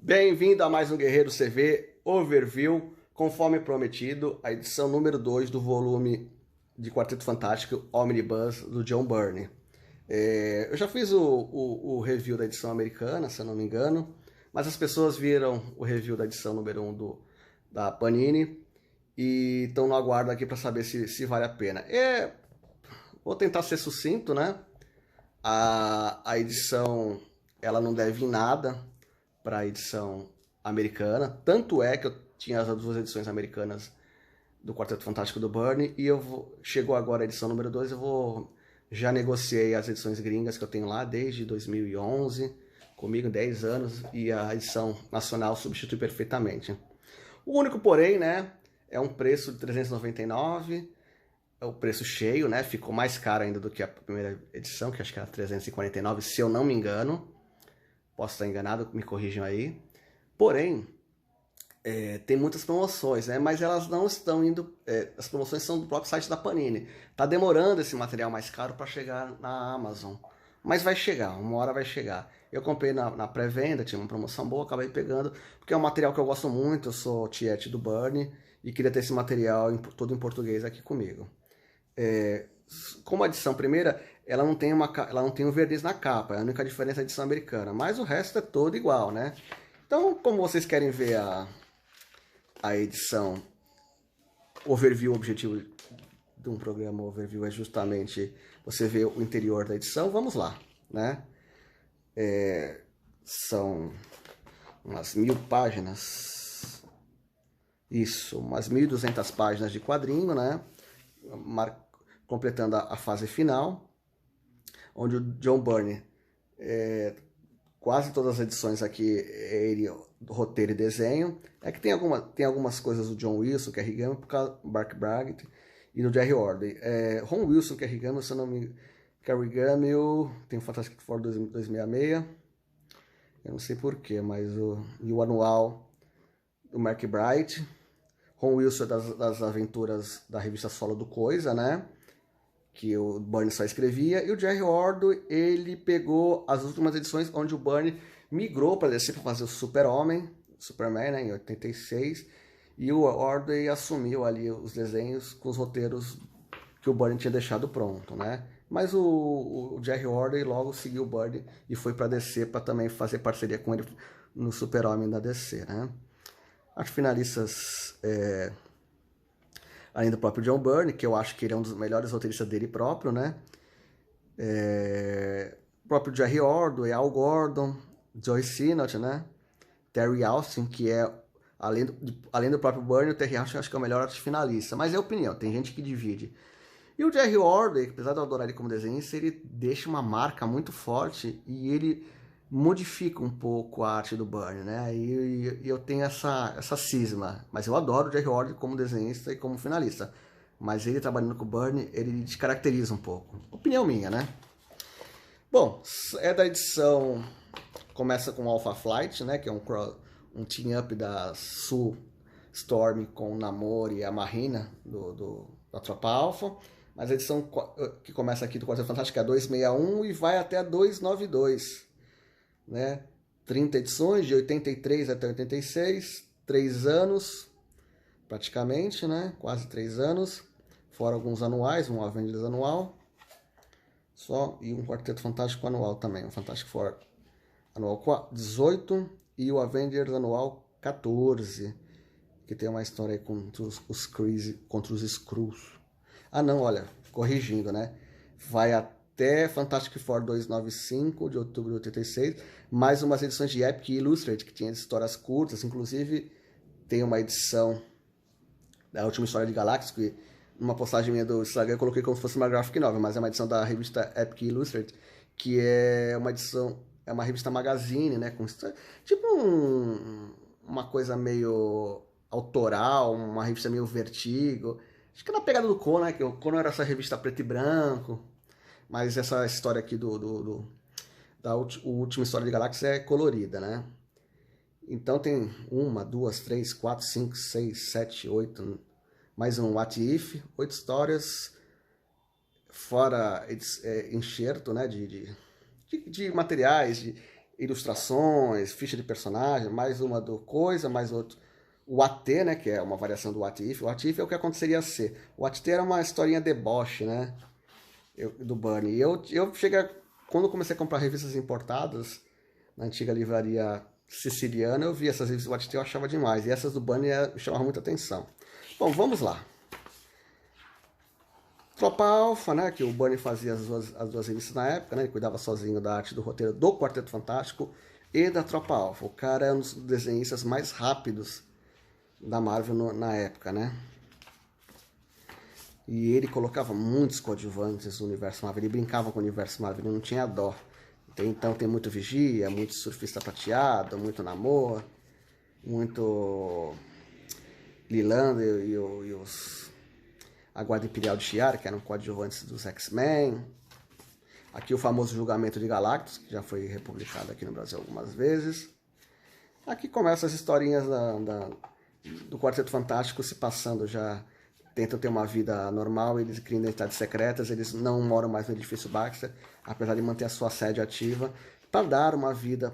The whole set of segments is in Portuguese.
Bem-vindo a mais um Guerreiro CV Overview, conforme prometido, a edição número 2 do volume de Quarteto Fantástico Omnibus do John Byrne. Eu já fiz o review da edição americana, se eu não me engano, mas as pessoas viram o review da edição número 1 da Panini e estão no aguardo aqui para saber se vale a pena. Vou tentar ser sucinto, né? A edição ela não deve em nada para a edição americana, tanto é que eu tinha as duas edições americanas do Quarteto Fantástico do Byrne e chegou agora a edição número 2, já negociei as edições gringas que eu tenho lá desde 2011, comigo 10 anos, e a edição nacional substitui perfeitamente. O único porém, né, é um preço de 399, é o preço cheio, né, ficou mais caro ainda do que a primeira edição, que acho que era 349, se eu não me engano. Posso estar enganado, me corrijam aí. Porém, tem muitas promoções, né? Mas elas não estão indo... as promoções são do próprio site da Panini. Tá demorando esse material mais caro para chegar na Amazon. Mas vai chegar, uma hora vai chegar. Eu comprei na pré-venda, tinha uma promoção boa, acabei pegando, porque é um material que eu gosto muito, eu sou tiete do Byrne, e queria ter esse material todo em português aqui comigo. Como a edição primeira, ela não tem um verniz na capa, é a única diferença da edição americana, mas o resto é todo igual, né? Então, como vocês querem ver a edição overview, o objetivo de um programa overview é justamente você ver o interior da edição, vamos lá, né? São umas 1000 páginas, isso, umas 1200 páginas de quadrinho, né? Completando a fase final, onde o John Byrne, quase todas as edições aqui, ele roteiro e desenho. É que tem algumas coisas do John Wilson, que é Rigami, por causa do Mark Braggett, e do Jerry Ordway. Ron Wilson, que é Rigami, se eu não me engano, que é Rigami, tem o Fantastic Four 266, eu não sei porquê, mas o anual do Mark Bright. Ron Wilson é das aventuras da revista solo do Coisa, né? Que o Byrne só escrevia, e o Jerry Ordway, ele pegou as últimas edições onde o Byrne migrou para DC para fazer o Superman, né, em 86, e o Ordway assumiu ali os desenhos com os roteiros que o Byrne tinha deixado pronto, né? Mas o Jerry Ordway logo seguiu o Byrne e foi para DC para também fazer parceria com ele no Super-Homem da DC, né? As finalistas, além do próprio John Byrne, que eu acho que ele é um dos melhores roteiristas dele próprio, né? O próprio Jerry Ordway, Al Gordon, Joe Sinnott, né? Terry Austin, que é, além do próprio Byrne, o Terry Austin acho que é o melhor arte finalista. Mas é opinião, tem gente que divide. E o Jerry Ordway, apesar de eu adorar ele como desenhista, ele deixa uma marca muito forte e ele modifica um pouco a arte do Byrne, né? E eu tenho essa cisma. Mas eu adoro o Jerry Ordway como desenhista e como finalista. Mas ele trabalhando com o Byrne, ele descaracteriza um pouco. Opinião minha, né? Bom, é da edição... Começa com Alpha Flight, né? Que é um team-up da Sue Storm com o Namor e a Marina da Tropa Alpha. Mas a edição que começa aqui do Quarteto Fantástico é a 261 e vai até a 292. Né? 30 edições, de 83 até 86, 3 anos, praticamente, né? Quase 3 anos, fora alguns anuais, um Avengers anual, só, e um Quarteto Fantástico anual também, um Fantastic Four anual 18 e o Avengers anual 14, que tem uma história aí contra os Skrulls. Ah não, olha, corrigindo, né? Vai até Fantastic Four 295, de outubro de 86, mais umas edições de Epic Illustrated, que tinha histórias curtas, inclusive tem uma edição da Última História de Galactus, que numa postagem minha do Instagram eu coloquei como se fosse uma graphic novel, mas é uma edição da revista Epic Illustrated, que é uma edição, é uma revista magazine, né, com tipo uma coisa meio autoral, uma revista meio Vertigo, acho que é na pegada do Conan, né, que o Conan era essa revista preto e branco, mas essa história aqui da Última História de Galáxia é colorida, né? Então tem 1, 2, 3, 4, 5, 6, 7, 8, mais um What If, 8 histórias, fora enxerto, né, de materiais, ilustrações, ficha de personagem, mais uma do coisa, mais outro. O AT, né, que é uma variação do What If. O What If é o que aconteceria a ser. O What If era uma historinha deboche, né, do Bunny. E eu cheguei, quando comecei a comprar revistas importadas, na antiga livraria siciliana, eu vi essas revistas do What If, eu achava demais. E essas do Bunny me chamavam muita atenção. Bom, vamos lá. Tropa Alpha, né, que o Bunny fazia as duas revistas na época, né, ele cuidava sozinho da arte do roteiro do Quarteto Fantástico e da Tropa Alpha. O cara é um dos desenhistas mais rápidos da Marvel na época, né. E ele colocava muitos coadjuvantes no universo Marvel, ele brincava com o universo Marvel, ele não tinha dó. Então tem muito Vigia, muito Surfista Prateado, muito Namor, muito Lilander e os... a Guarda Imperial de Shi'ar, que eram coadjuvantes dos X-Men. Aqui o famoso Julgamento de Galactus, que já foi republicado aqui no Brasil algumas vezes. Aqui começam as historinhas do Quarteto Fantástico se passando já. Tentam ter uma vida normal, eles criam identidades secretas, eles não moram mais no edifício Baxter, apesar de manter a sua sede ativa, para dar uma vida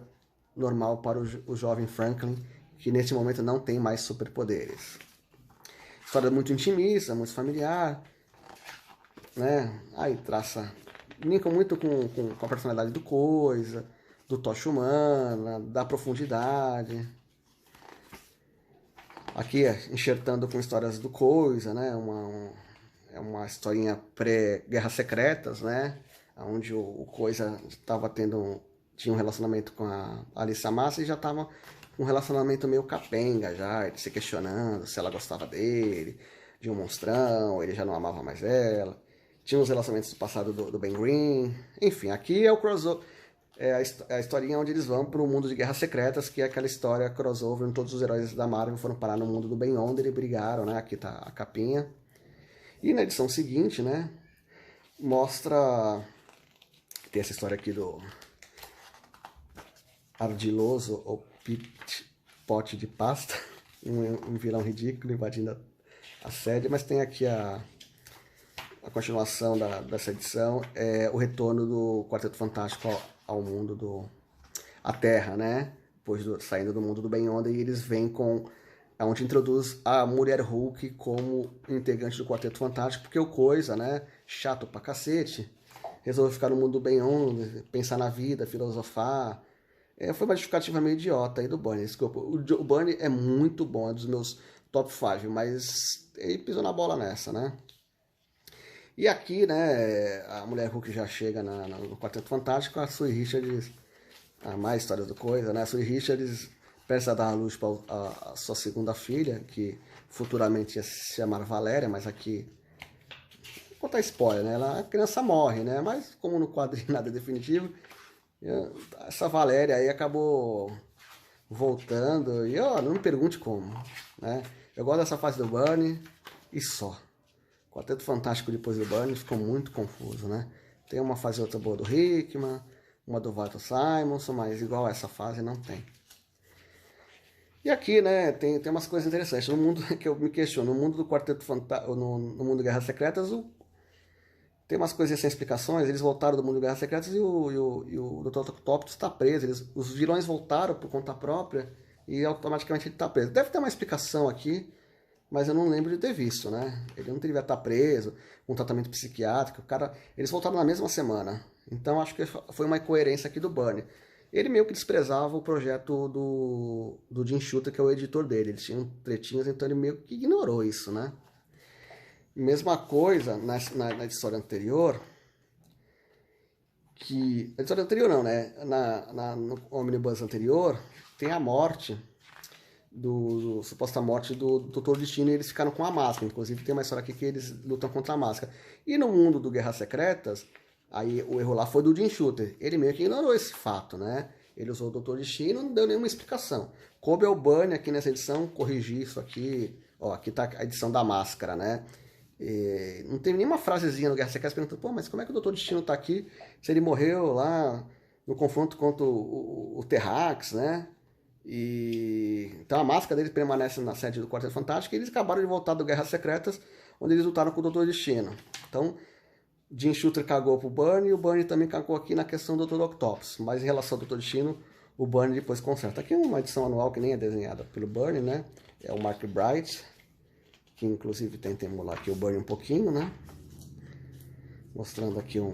normal para o jovem Franklin, que nesse momento não tem mais superpoderes. História muito intimista, muito familiar, né? Aí traça, brinca muito com a personalidade do Coisa, do Tocha Humana, da profundidade. Aqui enxertando com histórias do Coisa, né? É uma historinha pré-Guerras Secretas, né? Onde o Coisa tinha um relacionamento com a Alicia Massa e já estava um relacionamento meio capenga já, ele se questionando se ela gostava dele, de um monstrão, ele já não amava mais ela. Tinha os relacionamentos do passado do Ben Green. Enfim, aqui é o crossover, é a historinha onde eles vão para o mundo de Guerras Secretas, que é aquela história crossover onde todos os heróis da Marvel foram parar no mundo do Beyonder e brigaram, né? Aqui tá a capinha. E na edição seguinte, né, mostra... Tem essa história aqui do Ardiloso, ou Pote de Pasta, um vilão ridículo invadindo a sede, mas tem aqui a continuação dessa edição, o retorno do Quarteto Fantástico ao mundo a Terra, né? Depois saindo do mundo do Beyonder, e eles vêm com... onde introduz a Mulher Hulk como integrante do Quarteto Fantástico, porque o Coisa, né? Chato pra cacete, resolveu ficar no mundo do Beyonder, pensar na vida, filosofar. Foi uma justificativa meio idiota aí do Bunny, desculpa. O Bunny é muito bom, é dos meus top 5, mas ele pisou na bola nessa, né? E aqui, né, a Mulher Hulk já chega no Quarteto Fantástico, a Sue Richards, mais histórias do Coisa, né? A Sue Richards precisa dar a luz para a sua segunda filha, que futuramente ia se chamar Valéria, mas aqui... Vou contar spoiler, né? A criança morre, né? Mas como no quadrinho nada é definitivo, essa Valéria aí acabou voltando, e ó, não me pergunte como, né? Eu gosto dessa fase do Bunny e só. O Quarteto Fantástico depois do Bunny ficou muito confuso, né? Tem uma fase outra boa do Hickman, uma do Walter Simonson, mas igual essa fase não tem. E aqui, né, tem umas coisas interessantes. No mundo que eu me questiono, no mundo do Quarteto Fantástico, no mundo de Guerras Secretas, tem umas coisas sem explicações. Eles voltaram do mundo de Guerras Secretas e o Dr. Octopus está preso. Os vilões voltaram por conta própria e automaticamente ele está preso. Deve ter uma explicação aqui, mas eu não lembro de ter visto, né? Ele não deveria estar preso, com tratamento psiquiátrico. Eles voltaram na mesma semana. Então acho que foi uma incoerência aqui do Bunny. Ele meio que desprezava o projeto do Jim Shooter, que é o editor dele. Eles tinham tretinhas, então ele meio que ignorou isso, né? Mesma coisa na história anterior, que... A história anterior não, né? No Omnibus anterior, tem a morte, suposta morte do Doutor Destino, e eles ficaram com a máscara. Inclusive tem uma história aqui que eles lutam contra a máscara. E no mundo do Guerras Secretas, aí o erro lá foi do Jim Shooter. Ele meio que ignorou esse fato, né? Ele usou o Doutor Destino e não deu nenhuma explicação. Coube ao Bunny aqui nessa edição corrigir isso aqui. Ó, aqui tá a edição da máscara, né? E não tem nenhuma frasezinha no Guerra Secreta perguntando, pô, mas como é que o Doutor Destino tá aqui se ele morreu lá no confronto contra o Terrax, né? Então a máscara dele permanece na sede do Quarteto Fantástico e eles acabaram de voltar do Guerras Secretas, onde eles lutaram com o Doutor Destino. Então, Jim Shooter cagou pro Bunny e o Bunny também cagou aqui na questão do Dr. Octopus. Mas em relação ao Doutor Destino, o Bernie depois conserta. Aqui é uma edição anual que nem é desenhada pelo Bernie, né? É o Mark Bright, que inclusive tenta emular aqui o Bernie um pouquinho, né? Mostrando aqui o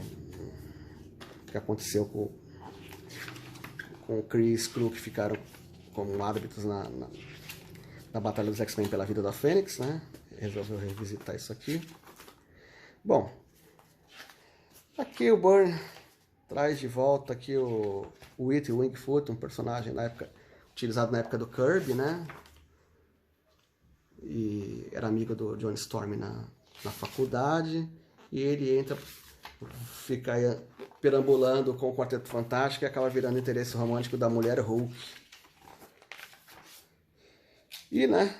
que aconteceu com o Chris e Crew, que ficaram como árbitros na Batalha dos X-Men pela vida da Fênix, né? Resolveu revisitar isso aqui. Bom, aqui o Byrne traz de volta aqui o Whitey Wingfoot, um personagem na época, utilizado na época do Kirby, né? E era amigo do Johnny Storm na faculdade. E ele entra, fica aí perambulando com o Quarteto Fantástico e acaba virando interesse romântico da mulher Hulk. E, né,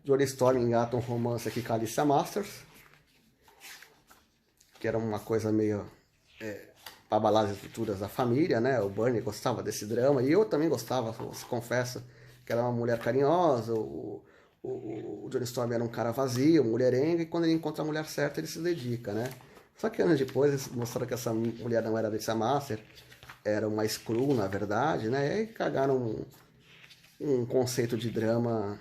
Johnny Storm engata um romance aqui com a Alicia Masters, que era uma coisa meio para abalar as estruturas da família, né? O Bernie gostava desse drama, e eu também gostava, confesso, que era uma mulher carinhosa, o Johnny Storm era um cara vazio, mulherengo, e quando ele encontra a mulher certa, ele se dedica, né? Só que anos depois, eles mostraram que essa mulher não era Alicia Master, era uma Skrull, na verdade, né? E aí cagaram um conceito de drama...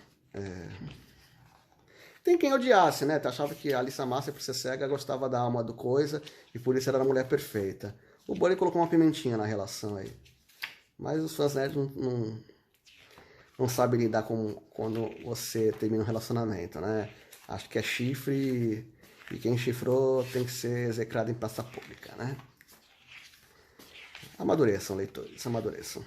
Tem quem odiasse, né? Achava que a Alicia Master, por ser cega, gostava da alma do coisa, e por isso era a mulher perfeita. O Bernie colocou uma pimentinha na relação aí. Mas os fãs nerds não sabem lidar com quando você termina um relacionamento, né? Acho que é chifre e quem chifrou tem que ser execrado em praça pública, né? Amadureçam, leitores, amadureçam.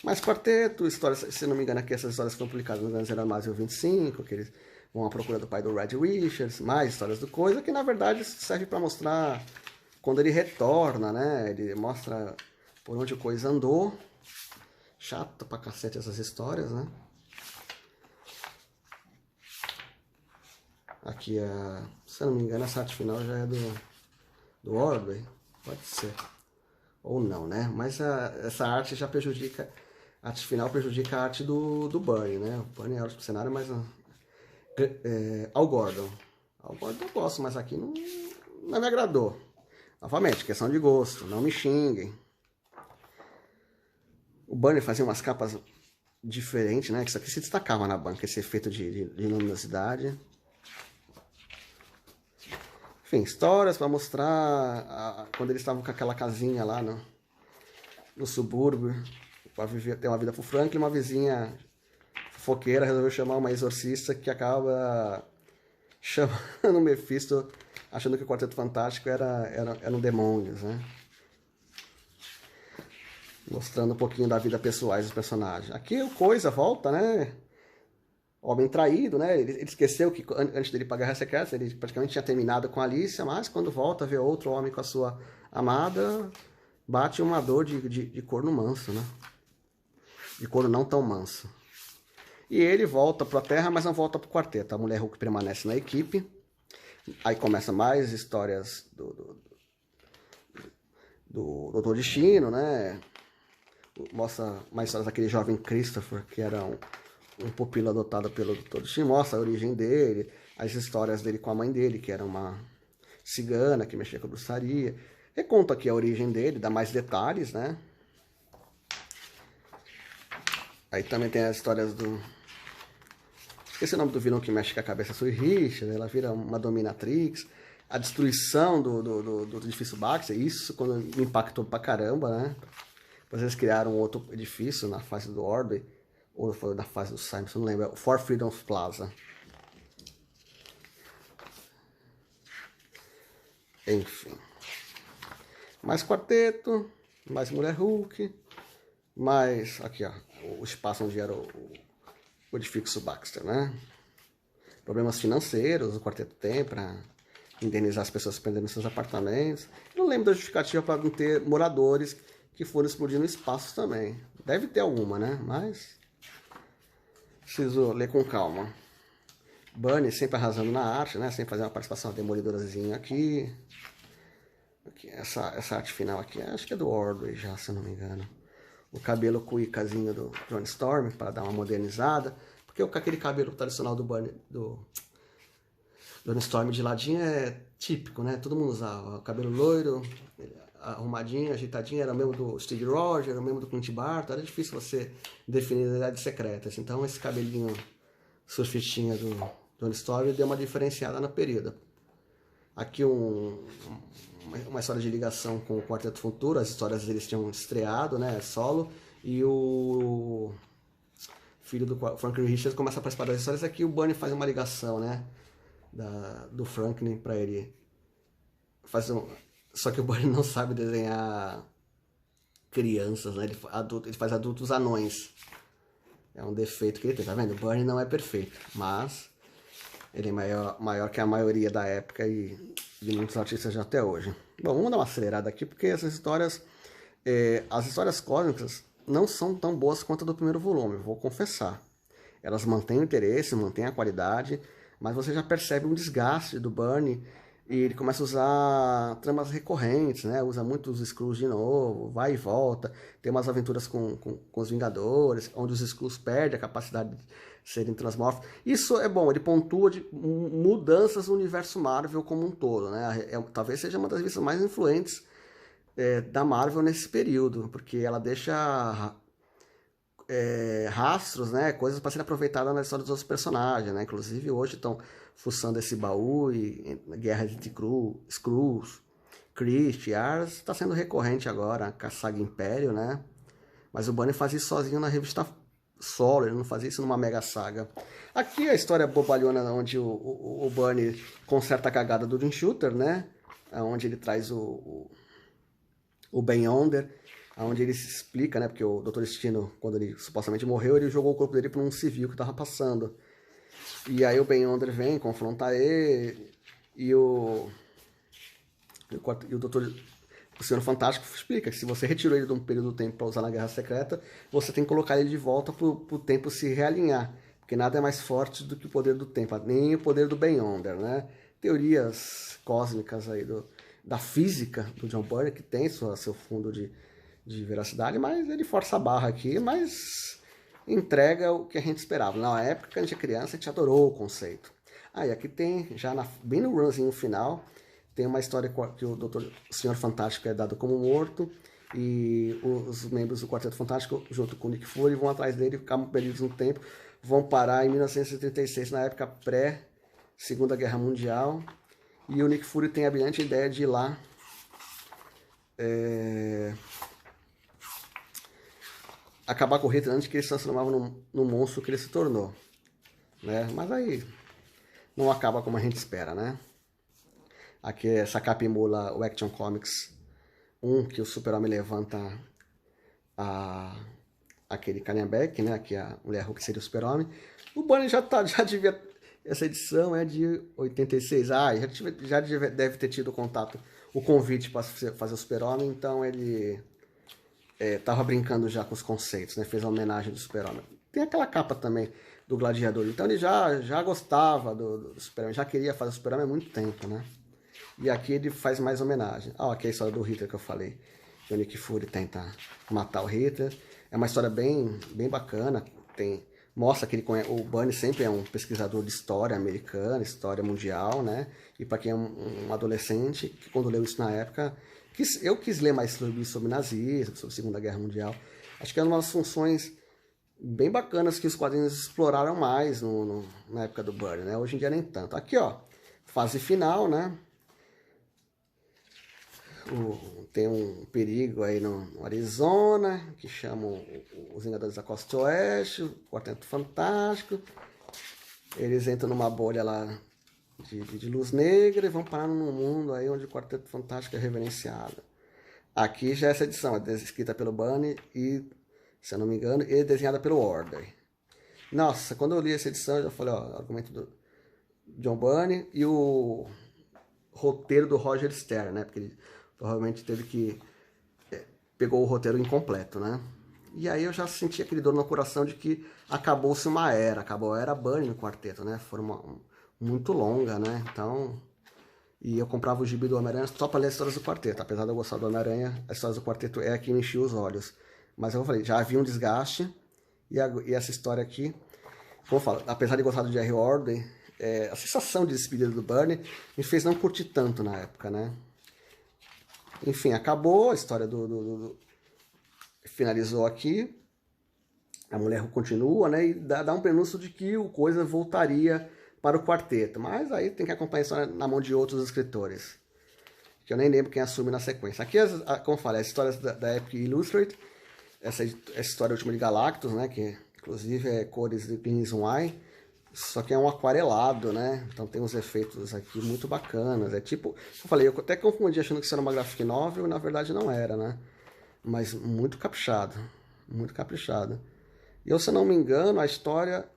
Mas Quarteto, histórias, se não me engano aqui, essas histórias foram publicadas no Guns N' Roses 25, que eles vão à procura do pai do Red Richards, mais histórias do Coisa, que na verdade serve para mostrar quando ele retorna, né? Ele mostra por onde o Coisa andou. Chato pra cacete essas histórias, né? Aqui, se eu não me engano, essa arte final já é do Ordway. Pode ser. Ou não, né? Mas essa arte já prejudica... A arte final prejudica a arte do Bernie, né? O Bernie é arte do cenário, mas... Al Gordon. Al Gordon eu gosto, mas aqui não me agradou. Novamente, questão de gosto. Não me xinguem. O Bernie fazia umas capas diferentes, né? Que isso aqui se destacava na banca, esse efeito de luminosidade. Enfim, histórias para mostrar quando eles estavam com aquela casinha lá no subúrbio, para ter uma vida pro Franklin, uma vizinha fofoqueira resolveu chamar uma exorcista que acaba chamando o Mephisto, achando que o Quarteto Fantástico eram demônios, né? Mostrando um pouquinho da vida pessoal dos personagens. Aqui o Coisa volta, né? Homem traído, né? Ele esqueceu que antes dele pagar a secreta, ele praticamente tinha terminado com a Alicia, mas quando volta, vê outro homem com a sua amada, bate uma dor de corno manso, né? De corno não tão manso. E ele volta para a Terra, mas não volta para o quarteto. A mulher Hulk permanece na equipe. Aí começa mais histórias do Doutor Destino, né? Mostra mais histórias daquele jovem Christopher, que era um pupilo adotado pelo Doutor Destino. Mostra a origem dele, as histórias dele com a mãe dele, que era uma cigana que mexia com a bruxaria. Reconta aqui a origem dele, dá mais detalhes, né? Aí também tem as histórias do... Esqueci o nome do vilão que mexe com a cabeça, Sue Richard, ela vira uma dominatrix. A destruição do edifício Baxter, isso quando me impactou pra caramba, né? Depois eles criaram outro edifício na fase do Ordway, ou foi na fase do Simon, não lembro, o For Freedom Plaza. Enfim. Mais quarteto, mais mulher Hulk, mais, aqui ó, o espaço onde era o edifício Baxter, né? Problemas financeiros o quarteto tem para indenizar as pessoas que perderam seus apartamentos. Não lembro da justificativa para não ter moradores que foram explodir no espaço também. Deve ter alguma, né? Mas preciso ler com calma. Bernie sempre arrasando na arte, né? Sempre fazendo uma participação demolidorazinha aqui. Essa arte final aqui, acho que é do Ordway já, se eu não me engano. O cabelo cuicazinho do Johnny Storm, para dar uma modernizada. Porque aquele cabelo tradicional do Johnny Storm de ladinho é típico, né? Todo mundo usava. O cabelo loiro, arrumadinho, ajeitadinho, era o mesmo do Steve Rogers, era o mesmo do Clint Barton, era difícil você definir identidades secretas. Então esse cabelinho surfistinha do John Story deu uma diferenciada no período. Aqui uma história de ligação com o Quarteto Futuro, as histórias deles tinham estreado, né, solo, e o filho do Franklin Richards começa a participar das histórias. Aqui o Bernie faz uma ligação, né, do Franklin para ele fazer Só que o Bernie não sabe desenhar crianças, né, ele faz adultos anões. É um defeito que ele tem, tá vendo? O Bernie não é perfeito, mas ele é maior que a maioria da época e de muitos artistas de até hoje. Bom, vamos dar uma acelerada aqui, porque essas histórias, as histórias cósmicas não são tão boas quanto a do primeiro volume, vou confessar. Elas mantêm o interesse, mantêm a qualidade, mas você já percebe um desgaste do Bernie e ele começa a usar tramas recorrentes, né? Usa muito os Skrulls de novo, vai e volta, tem umas aventuras com os Vingadores, onde os Skrulls perdem a capacidade de serem transmórficos. Isso é bom, ele pontua de mudanças no universo Marvel como um todo, né? Talvez seja uma das revistas mais influentes da Marvel nesse período, porque ela deixa rastros, né? Coisas para serem aproveitadas na história dos outros personagens, né? Inclusive hoje estão fuçando esse baú e guerra entre Skrulls, Kree, Ars está sendo recorrente agora, com a saga Império, né? Mas o Bernie fazia isso sozinho na revista solo, ele não fazia isso numa mega saga. Aqui a história bobalhona onde o Bernie conserta a cagada do Jim Shooter, né? Onde ele traz o Ben Yonder, onde ele se explica, né? Porque o Dr. Destino, quando ele supostamente morreu, ele jogou o corpo dele para um civil que estava passando. E aí o Ben Yonder vem confrontar ele e o Dr. O Senhor Fantástico explica que se você retirou ele de um período do tempo para usar na Guerra Secreta, você tem que colocar ele de volta para o tempo se realinhar. Porque nada é mais forte do que o poder do tempo, nem o poder do Ben Yonder, né? Teorias cósmicas aí da física do John Byrne, que tem seu fundo de veracidade, mas ele força a barra aqui, mas entrega o que a gente esperava. Na época que a gente é criança, a gente adorou o conceito. E aqui tem, bem no runzinho final, tem uma história que o Senhor Fantástico é dado como morto e os membros do Quarteto Fantástico, junto com o Nick Fury, vão atrás dele, ficam perdidos no tempo, vão parar em 1936, na época pré-Segunda Guerra Mundial, e o Nick Fury tem a brilhante ideia de ir lá acabar com o Hitler antes que ele se transformava no monstro que ele se tornou, né? Mas aí não acaba como a gente espera, né? Aqui essa capa emula o Action Comics 1, que o Super-Homem levanta aquele Calhambeck, né? Aqui a Mulher Hulk seria o Super-Homem. O Bernie já devia... Essa edição é de 86. Já deve ter tido o convite para fazer o Super-Homem, então ele tava brincando já com os conceitos, né? Fez a homenagem do Super-Homem. Tem aquela capa também do Gladiador, então ele já gostava do Super-Homem, já queria fazer o Super-Homem há muito tempo, né? E aqui ele faz mais homenagem. Aqui é a história do Hitler que eu falei. Que o Nick Fury tenta matar o Hitler. É uma história bem bacana. Mostra que o Bernie sempre é um pesquisador de história americana, história mundial, né? E para quem é um adolescente, que quando leu isso na época, eu quis ler mais sobre nazismo, sobre a Segunda Guerra Mundial. Acho que é uma das funções bem bacanas que os quadrinhos exploraram mais na época do Bernie, né? Hoje em dia nem tanto. Aqui, fase final, né? Tem um perigo aí no Arizona, que chamam os Vingadores da Costa Oeste, o Quarteto Fantástico. Eles entram numa bolha lá de luz negra e vão parar num mundo aí onde o Quarteto Fantástico é reverenciado. Aqui já essa edição é escrita pelo Bernie e, se eu não me engano, e desenhada pelo Order. Nossa, quando eu li essa edição, eu já falei, argumento do John Bernie e o roteiro do Roger Stern, né? Porque ele provavelmente pegou o roteiro incompleto, né? E aí eu já senti aquele dor no coração de que acabou-se uma era, acabou a era Bernie no quarteto, né? Foi muito longa, né? Então, e eu comprava o gibi do Homem-Aranha só para ler as histórias do quarteto. Apesar de eu gostar do Homem-Aranha, as histórias do quarteto é a que me enchia os olhos. Mas eu falei, já havia um desgaste, e essa história aqui, como eu falo, apesar de gostar do Jerry Ordway, a sensação de despedida do Bernie me fez não curtir tanto na época, né? Enfim, acabou a história finalizou aqui. A Mulher Hulk continua, né? E dá um prenúncio de que o Coisa voltaria para o quarteto. Mas aí tem que acompanhar a história na mão de outros escritores, que eu nem lembro quem assume na sequência. Aqui, como eu falei, as histórias da Epic Illustrated, essa história última de Galactus, né? Que inclusive é cores de Pins Y, só que é um aquarelado, né? Então tem uns efeitos aqui muito bacanas. É tipo, eu falei, eu até confundi achando que isso era uma graphic novel, e na verdade não era, né? Mas muito caprichado, muito caprichado. E se eu não me engano, a história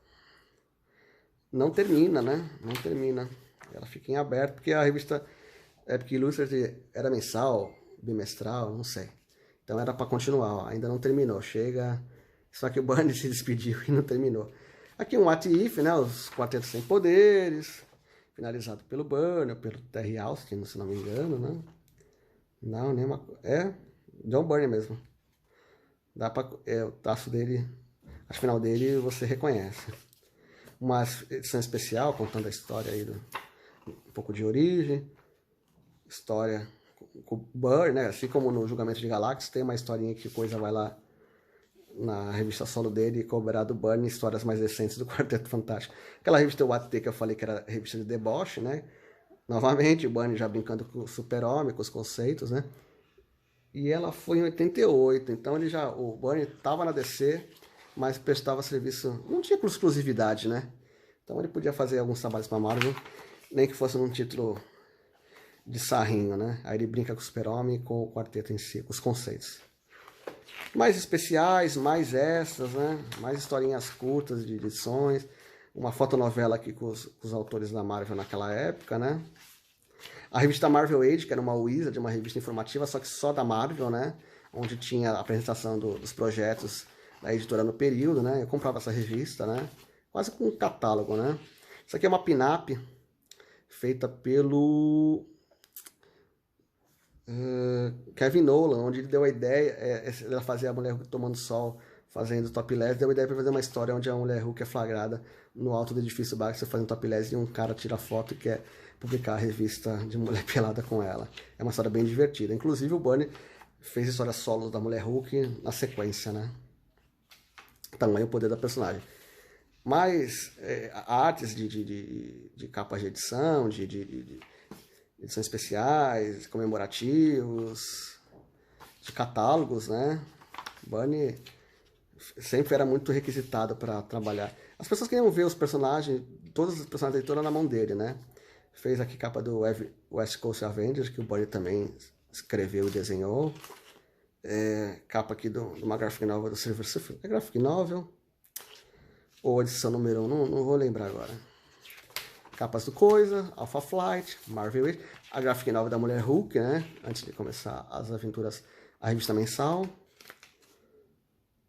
não termina, né? Não termina. Ela fica em aberto, porque a revista Epic Illustrated era mensal, bimestral, não sei. Então era para continuar, ó. Ainda não terminou. Chega. Só que o Byrne se despediu e não terminou. Aqui um What If, né? Os Quartetos Sem Poderes. Finalizado pelo Byrne, pelo Terry Austin, se não me engano, né? Não, nem uma. É, John Byrne mesmo. Dá pra. O traço dele. A final dele você reconhece. Uma edição especial contando a história aí um pouco de origem. História com o Byrne, né? Assim como no Julgamento de Galactus, tem uma historinha que Coisa vai lá na revista solo dele e cobrar do Byrne histórias mais recentes do Quarteto Fantástico. Aquela revista What que eu falei que era revista de deboche, né? Novamente, o Byrne já brincando com o Super-Homem, com os conceitos, né? E ela foi em 88, então o Byrne estava na DC, mas prestava serviço, não tinha exclusividade, né? Então ele podia fazer alguns trabalhos para Marvel, nem que fosse num título de sarrinho, né? Aí ele brinca com o Super-Homem e com o quarteto em si, com os conceitos. Mais especiais, mais extras, né? Mais historinhas curtas de edições. Uma fotonovela aqui com os autores da Marvel naquela época, né? A revista Marvel Age, que era uma Wizard, uma revista informativa, só que só da Marvel, né? Onde tinha a apresentação dos projetos da editora no período, né? Eu comprava essa revista, né? Quase com um catálogo, né? Isso aqui é uma pin-up feita pelo Kevin Nolan, onde ele deu a ideia, ela fazia a Mulher Hulk tomando sol, fazendo topless, deu a ideia para fazer uma história onde a Mulher Hulk é flagrada no alto do edifício Baxter fazendo topless e um cara tira foto e quer publicar a revista de mulher pelada com ela. É uma história bem divertida. Inclusive o Byrne fez histórias solos da Mulher Hulk na sequência, né? Tamanho o poder da personagem. Mas artes de capas de edição, de edições especiais, comemorativos, de catálogos, né? Byrne sempre era muito requisitado para trabalhar. As pessoas queriam ver os personagens, todos os personagens da editora na mão dele, né? Fez aqui capa do West Coast Avengers, que o Byrne também escreveu e desenhou. Capa aqui de uma graphic novel do Silver Surfer. É graphic novel? Ou edição número 1, não vou lembrar agora. Capas do Coisa, Alpha Flight, Marvel Age, a graphic novel da Mulher Hulk, né? Antes de começar as aventuras, a revista mensal.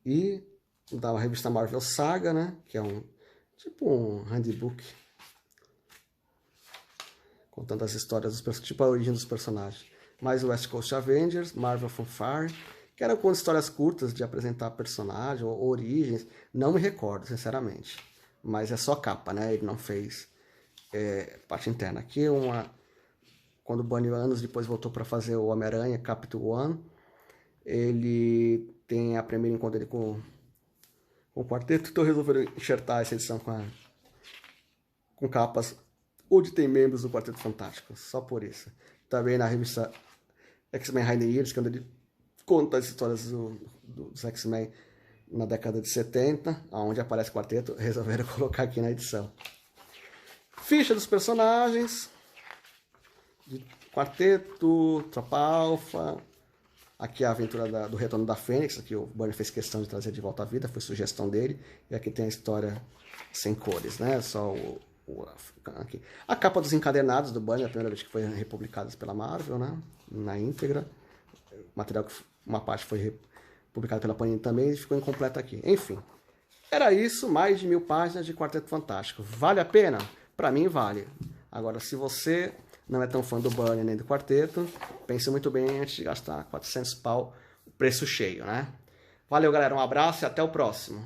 E da revista Marvel Saga, né? Que é tipo um handbook. Contando as histórias dos personagens, tipo a origem dos personagens. Mais o West Coast Avengers, Marvel Fanfare, que eram com histórias curtas de apresentar personagem ou origens. Não me recordo, sinceramente. Mas é só capa, né? Ele não fez parte interna. Aqui quando o Byrne anos depois voltou para fazer o Homem-Aranha, Capitol One, ele tem a primeira encontro dele com o quarteto, então resolveram enxertar essa edição com capas onde tem membros do Quarteto Fantástico, só por isso. Também na revista X-Men High Years, quando ele conta as histórias dos X-Men na década de 70, onde aparece o quarteto, resolveram colocar aqui na edição. Ficha dos personagens, de quarteto, Tropa Alpha, aqui a aventura do Retorno da Fênix, que o Byrne fez questão de trazer de volta à vida, foi sugestão dele, e aqui tem a história sem cores, né? Só aqui. A capa dos encadernados do Byrne, a primeira vez que foi republicada pela Marvel, né? Na íntegra. O material que uma parte foi publicada pela Panini também e ficou incompleta aqui. Enfim, era isso, mais de 1000 páginas de Quarteto Fantástico. Vale a pena? Pra mim vale. Agora, se você não é tão fã do Byrne nem do quarteto, pense muito bem antes de gastar 400 pau, o preço cheio, né? Valeu, galera, um abraço e até o próximo.